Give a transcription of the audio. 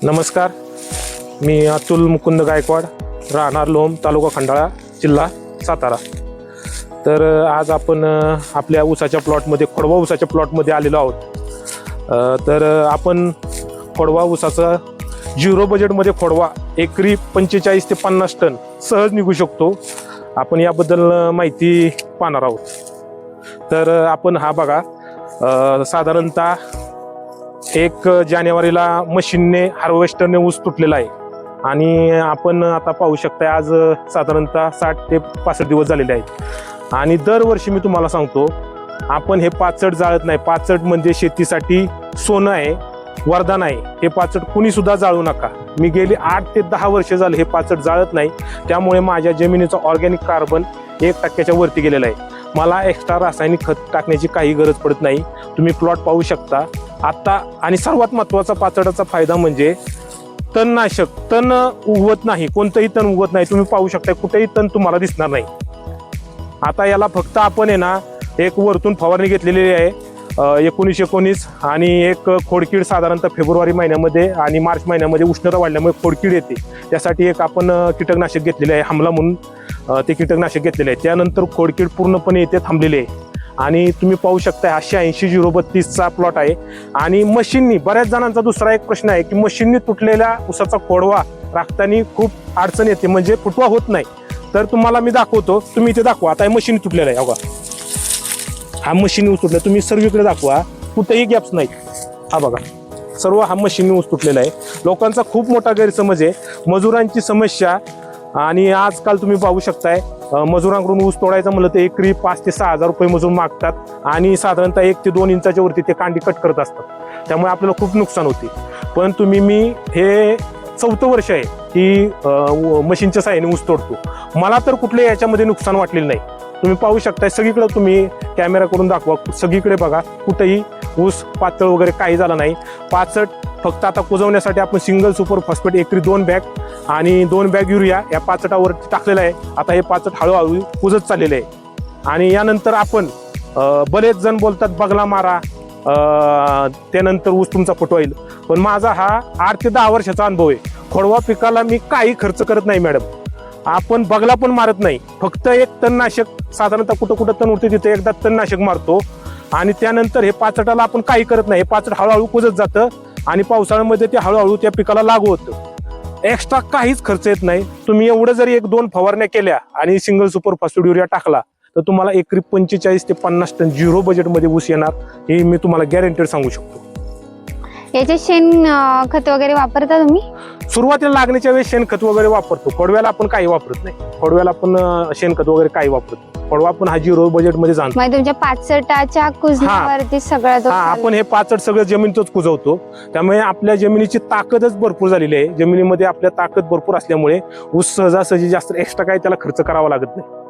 नमस्कार, मी अतुल मुकुंद गायकवाड, राहणार लोम, तालुका खंडाळा, जिल्हा सातारा। तर आज आपण आपल्या ऊसाच्या प्लॉटमध्ये, खोडवा ऊसाच्या प्लॉटमध्ये आलेलो आहोत। तर आपण खोडवा ऊसाचा झिरो बजेटमध्ये खोडवा एकरी 45 ते 50 टन सहज निघू शकतो, आपण याबद्दल माहिती पाहणार आहोत। तर आपण हा बघा, साधारणतः 1 जानेवारीला मशीनने हार्वेस्टरने ऊस तुटलेला आहे आणि आपण आता पाहू शकता आज साधारणतः 60 ते 65 दिवस झालेले आहेत। आणि दरवर्षी मी तुम्हाला सांगतो, आपण हे पाचट जाळत नाही। पाचट म्हणजे शेतीसाठी सोनं आहे, वरदान आहे। हे पाचट कुणी सुद्धा जाळू नका। मी गेली 8 ते 10 वर्ष झाले हे पाचट जाळत नाही, त्यामुळे माझ्या जमिनीचा ऑर्गॅनिक कार्बन 1% वरती गेलेला आहे। मला एक्स्ट्रा रासायनिक खत टाकण्याची काही गरज पडत नाही। तुम्ही प्लॉट पाहू शकता आता। आणि सर्वात महत्त्वाचा पाचटाचा फायदा म्हणजे तणनाशक, तण उगवत नाही, कोणतंही तण उगवत नाही। तुम्ही पाहू शकता कुठेही तण तुम्हाला दिसणार नाही। आता याला फक्त आपण आहे ना, एक वरतून फवारणी घेतलेली आहे 1919 आणि एक खोडकीड साधारणतः फेब्रुवारी महिन्यामध्ये आणि मार्च महिन्यामध्ये उष्णता वाढल्यामुळे खोडकीड येते, त्यासाठी एक आपण कीटकनाशक घेतलेले आहे, हमला म्हणून ते कीटकनाशक घेतलेले आहे। त्यानंतर खोडकीड पूर्णपणे इथे थांबलेली आहे। आणि तुम्ही पाहू शकता 880-032चा प्लॉट आहे। आणि मशीननी, बऱ्याच जणांचा दुसरा एक प्रश्न आहे की मशीननी तुटलेल्या ऊसाचा खोडवा राखताना खूप अडचण येते, म्हणजे फुटवा होत नाही। तर तुम्हाला मी दाखवतो, तुम्ही इथे दाखवा। आता हे मशीन तुटलेलं आहे बघा, हा मशीन ऊस तुटला, तुम्ही सर्वीकडे दाखवा, कुठेही गॅप्स नाही। हा बघा, सर्व हा मशीन ऊस तुटलेला आहे। लोकांचा खूप मोठा गैरसमज आहे, मजुरांची समस्या। आणि आजकाल तुम्ही पाहू शकताय मजुरांकडून ऊस तोडायचं म्हणलं तर एकरी 5 ते 6 हजार रुपये मजूर मागतात आणि साधारणतः 1 ते 2 इंचाच्या वरती ते कांडी कट करत असतात, त्यामुळे आपल्याला खूप नुकसान होते। पण मी हे 4थं वर्ष आहे की मशीनच्या साहाय्याने ऊस तोडतो, मला तर कुठले याच्यामध्ये नुकसान वाटलेलं नाही। तुम्ही पाहू शकताय सगळीकडे, तुम्ही कॅमेरा करून दाखवा, सगळीकडे बघा, कुठेही ऊस पातळ वगैरे काही झाला नाही। पाचट फक्त आता कुजवण्यासाठी आपण सिंगल सुपर फॉस्फेट एकरी 2 बॅग आणि 2 बॅग युरिया या पाचटावर टाकलेला आहे। आता हे पाचट हळूहळू कुजत चाललेले आहे। आणि यानंतर आपण बरेच जण बोलतात बगला मारा, त्यानंतर ऊस तुमचा फुटवाईल, पण माझा हा 8 ते 10 वर्षाचा अनुभव आहे। खोडवा पिकाला मी काही खर्च करत नाही मॅडम, आपण बगला पण मारत नाही, फक्त एक तणनाशक, साधारणतः कुठं कुठं तण उरते तिथे एकदा तणनाशक मारतो आणि त्यानंतर हे पाचटाला आपण काही करत नाही। हे पाचट हळूहळू कुजत जातं आणि पावसाळ्यामध्ये ते हळूहळू त्या पिकाला लागू होतं। एक्स्ट्रा काहीच खर्च येत नाही। तुम्ही एवढं जरी 1-2 फवारण्या केल्या आणि सिंगल सुपर फॉस्फेट युरिया टाकला तर तुम्हाला एकरी 45 ते 50 टन झिरो बजेटमध्ये ऊस येणार, हे मी तुम्हाला गॅरंटेड सांगू शकतो। याचे शेण खत वगैरे वापरता तुम्ही? सुरुवातीला लागण्याच्या वेळेस शेणखत वगैरे वापरतो, खोडव्याला आपण काही वापरत नाही। खोडव्याला आपण शेणखत वगैरे काही वापरत नाही, खोडवा पण हा झिरो बजेटमध्ये जाणतो। म्हणजे तुमच्या पाचटाच्या कुजण्यावरती सगळं आपण हे पाचट सगळं जमिनीतच कुजवतो, त्यामुळे आपल्या जमिनीची ताकदच भरपूर झालेली आहे। जमिनीमध्ये आपल्या ताकद भरपूर असल्यामुळे ऊस सहजासहजी जास्त एक्स्ट्रा काही त्याला खर्च करावा लागत नाही।